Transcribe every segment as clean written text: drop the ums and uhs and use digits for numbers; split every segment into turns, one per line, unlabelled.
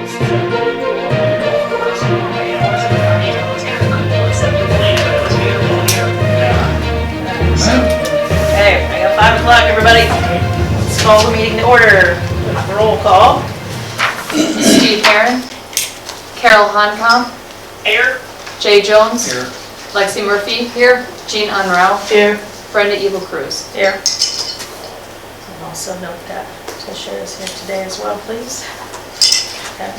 Okay, I got 5 o'clock, everybody. Let's call the meeting to order. Roll call.
Steve Heron, Carol Hancom,
Here.
Jay Jones,
Here.
Lexi Murphy here, Jean Unrau,
Here.
Brenda Evil Cruz.
Here. And also note that Tisha is here today as well, please. Okay.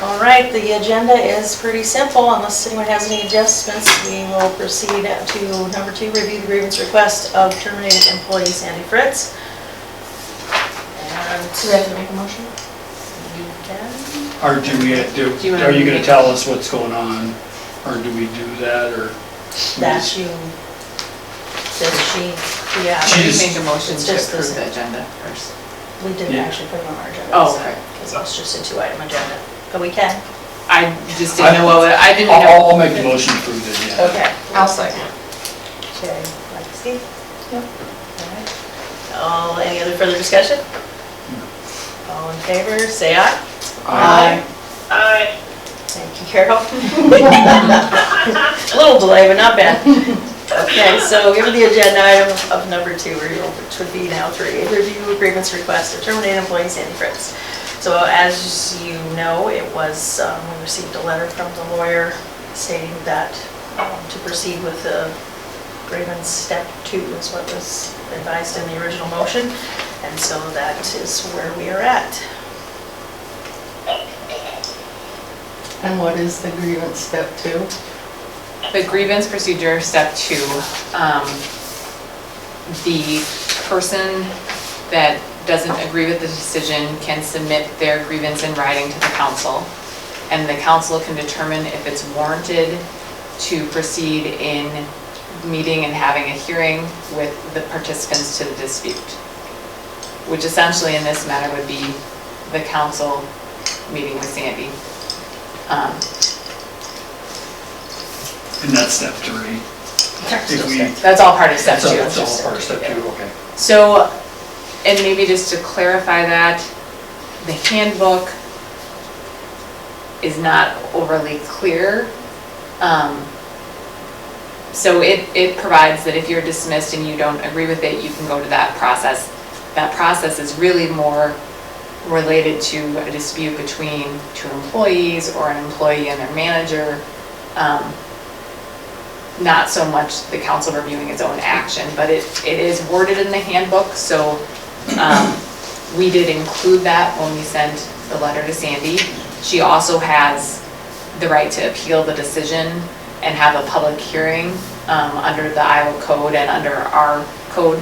All right, the agenda is pretty simple. Unless anyone has any adjustments, we will proceed to number 2, review the grievance request of terminated employee Sandy Fritz. And
Do we have to make a motion?
you can.
Or do we
you
are you gonna tell us what's going on, or do we do that, or?
That you, does she, yeah.
She's-
Make a motion
It's
to
just
approve
this-
the agenda first.
We didn't
Yeah.
actually put it on our agenda.
Oh, okay.
Because it's just a 2-item agenda, but we can.
I just didn't know what, I didn't know.
I'll make the motion to approve it, yeah.
Okay.
I'll second.
Okay, Lexi?
Yep.
All right. Any other further discussion? All in favor, say aye.
Aye.
Aye. Thank you, Carol. A little delay, but not bad. Okay, so give me the agenda item of number 2, which would be now 3, review grievance request of terminated employee Sandy Fritz. So as you know, it was, we received a letter from the lawyer stating that to proceed with the grievance step 2 is what was advised in the original motion. And so that is where we are at.
And what is the grievance step 2?
The grievance procedure, step 2, the person that doesn't agree with the decision can submit their grievance in writing to the council, and the council can determine if it's warranted to proceed in meeting and having a hearing with the participants to the dispute, which essentially in this matter would be the council meeting with Sandy.
And that's step 3. If we-
That's all part of step 2.
That's all part of step 2, okay.
So, and maybe just to clarify that, the handbook is not overly clear. So it provides that if you're dismissed and you don't agree with it, you can go to that process. That process is really more related to a dispute between 2 employees or an employee and their manager. Not so much the council reviewing its own action, but it is worded in the handbook, so we did include that when we sent the letter to Sandy. She also has the right to appeal the decision and have a public hearing under the Iowa code and under our code,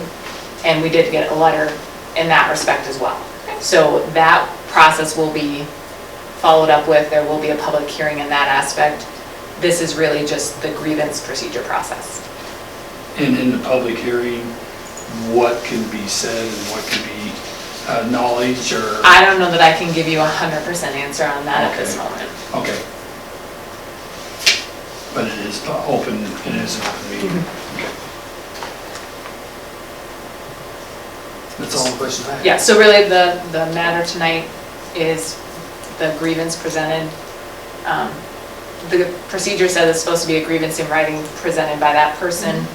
and we did get a letter in that respect as well. So that process will be followed up with. There will be a public hearing in that aspect. This is really just the grievance procedure process.
And in the public hearing, what can be said and what can be knowledge or?
I don't know that I can give you 100% answer on that at this moment.
Okay. But it is open, it is an open meeting. Okay. That's all the questions I have.
Yeah, so really the matter tonight is the grievance presented. The procedure says it's supposed to be a grievance in writing presented by that person.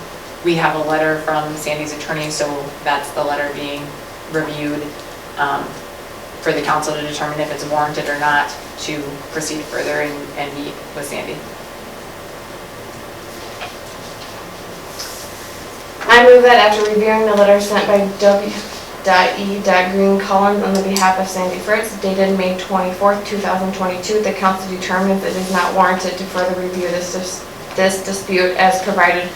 We have a letter from Sandy's attorney, so that's the letter being reviewed for the council to determine if it's warranted or not to proceed further and meet with Sandy.
I move that after reviewing the letter sent by W.E. Green Collins on the behalf of Sandy Fritz, dated May 24th, 2022, the council determines it is not warranted to further review this dispute as provided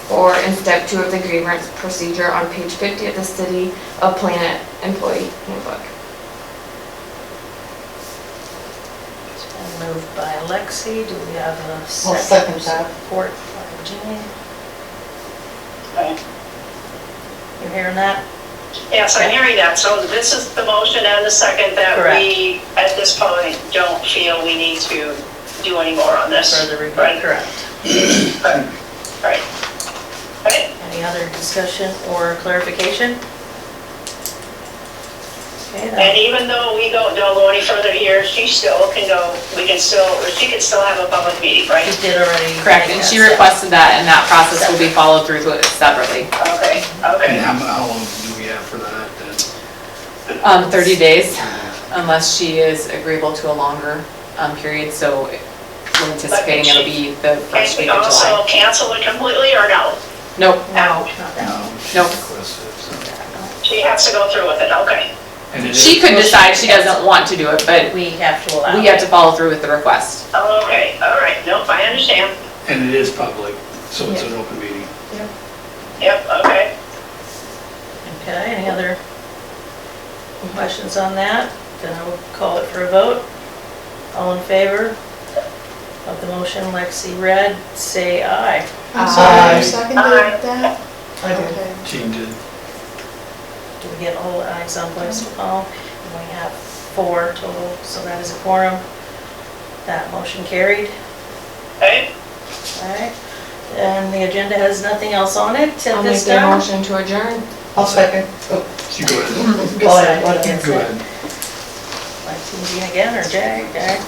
for in step 2 of the grievance procedure on page 50 of the City of Paullina Employee Handbook.
It's been moved by Lexi. Do we have a
I'll
second?
second that.
Support by Jean. You're hearing that?
Yes, I'm hearing that. So this is the motion and the second that we, at this point, don't feel we need to do any more on this.
Further review,
Right.
correct.
Right. Right.
Any other discussion or clarification? Okay,
And
then,
even though we don't go any further here, she still can go, she can still have a public meeting, right?
you did already.
Correct, and she
make that
requested that, and that process will be followed through separately.
Okay,
And
okay.
how long do we have for that then?
30 days, unless she is agreeable to a longer period, so we're anticipating it'll be the
Can
first
we
week of
also
July.
cancel it completely or no?
Nope,
No, not that.
Nope.
She has to go through with it, okay.
And it
she
is,
could decide she doesn't want to do it, but
We have to allow.
we have to follow through with the request.
Okay, all right, nope, I understand.
and it is public, so it's an open meeting.
Yep, okay.
Okay, any other questions on that? Then I will call it for a vote. All in favor of the motion Lexi read, say aye.
I'm sorry,
Aye.
you seconded
Aye.
that?
I did.
Okay.
Jean did.
Do we get all ayes on place to all? And we have 4 total, so that is a quorum. That motion carried.
Okay,
All right. And the agenda has nothing else on it
I'll
at
make
this
the
time?
motion to adjourn.
I'll second.
You go ahead.
Go ahead, go ahead.
Against
Go
it.
ahead.
Like Team Jean again, or Jack? Jack?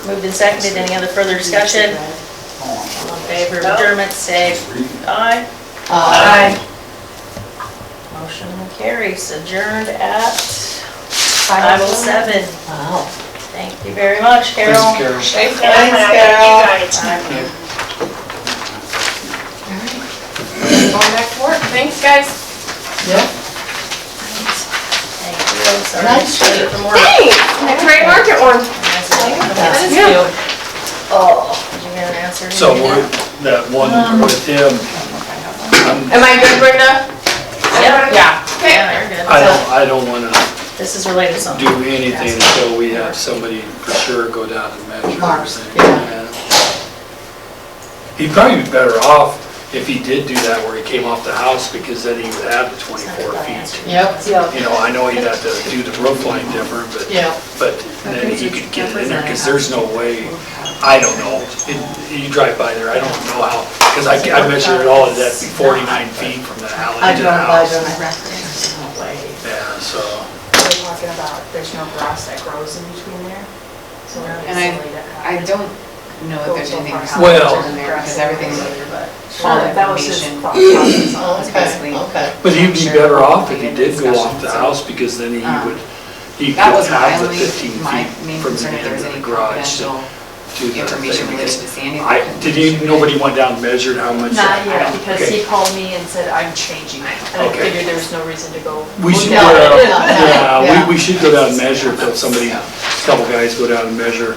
Moved and seconded. Any other further discussion? All in favor of adjournment, say aye.
Aye.
Motion carries. Adjourned at 5:07.
Wow.
Thank you very much, Carol.
Thanks, Carol.
Thanks,
thank you guys.
Carol.
Going back to work. Thanks, guys.
Yep.
Thank you. Sorry.
Nice shirt.
From work.
Thanks. Nice Great Market one.
That is
Yeah.
cute. Oh, did you get an answer?
So that one with him,
Am I good, Brenda?
Yeah.
Yeah.
Okay.
Yeah, you're good.
I don't wanna
This is related to
do
something.
anything until we have somebody for sure go down and measure
Marks,
everything. He'd probably be better off if he did do that where he came off the house, because then he would have the 24 feet.
Yep.
You know, I know he'd have to do the roof line different,
Yep.
but then he could get it in there, because there's no way, I don't know. You drive by there, I don't know how, because I measured it all, that'd be 49 feet from the
I
alley to the
drove by
house.
them. There's no way.
Yeah, so,
We're talking about, there's no grass that grows in between there, so we're
And I don't know if there's anything
Well-
in there, because everything,
Sure,
all
that was his
information.
thought process on
Oh,
it.
basically-
okay.
but he'd be
Sure.
better off if he did go off
Discussion,
the
so,
house, because then he could
That was my
have the
only,
15
my
feet
main
from the
concern, if there
end
was
of the
any
garage to
confidential
the
information
thing,
related
because
to Sandy.
nobody went down and measured how much?
Not yet, because
Okay.
he called me and said, I'm changing it. And I
Okay.
figured there was no reason to go.
We should,
Yeah,
yeah,
yeah.
we should go down and measure, if somebody, a couple guys go down and measure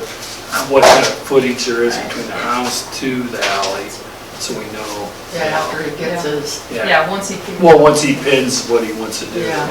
what kind of footage there is between the house to the alley, so we know.
Yeah, after he gets his,
Yeah, once he can.
Well, once he pins what he wants to do.
yeah.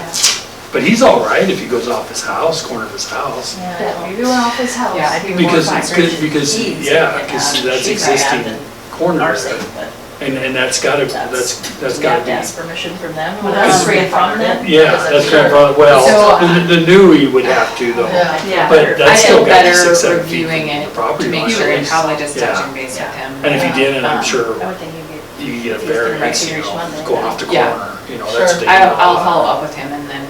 But he's all right if he goes off his house, corner of his house.
Yeah, maybe went off his house.
Yeah, I'd be more
Because,
concerned.
because, yeah, because that's existing corner
Our
of
sake,
it.
but
And that's gotta,
That's-
that's
we
gotta
have to
be.
ask permission from them.
Well,
That's
that's
straight from them.
Yeah,
because
that's
I'm
kind
sure-
of, well,
So,
the new he would have to though.
Yeah.
Yeah.
But that's
I
still
did
gotta be
better
6-7 feet
reviewing
from the
it
property
to make
line.
sure, and probably just
Yeah.
touching base with him.
And if he did, and I'm sure
I would think you'd get.
you get a
If he's gonna
variance, you
reach
know,
Monday,
going off the
Yeah.
corner, you know, that's.
Sure.
taking
I'll
a
follow
lot.
up with him, and then.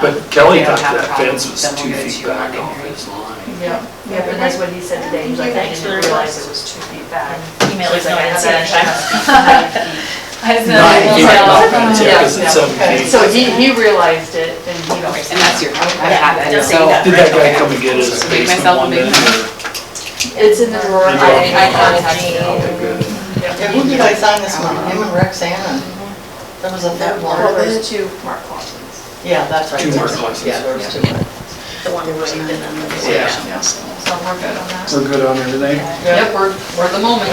But Kelly
if they don't
thought
have a
that
problem,
fence was
then we'll
2
get it to
feet
you on
back
Monday
off
hearing.
his line.
Yeah, yeah, but that's what he said today, he's like, I
Thanks for the
didn't realize
request.
it was 2 feet back.
Email
So
is
he's
no
like, I had
incident.
that
I just know.
Nine
I
feet
will
back,
tell.
yeah, because it's 7
okay.
feet.
So he realized it, and he knows.
And that's your, I
Yeah,
have it,
just
so.
so you got
Did that guy come and get his
Just make
basement
myself a
one
big
then?
mess.
or-
It's in the drawer,
You dropped it
I
off?
contacted him.
Okay, good.
Yeah, who did I sign this one? Him and Roxanne? There was a third one.
Well, there's 2 Mark Clausens.
Yeah, that's right.
2 more classes.
Yeah, there was 2.
The one who received it and then the
Yeah.
negotiation.
So we're good on that.
We're good on everything?
Yep, we're the moment.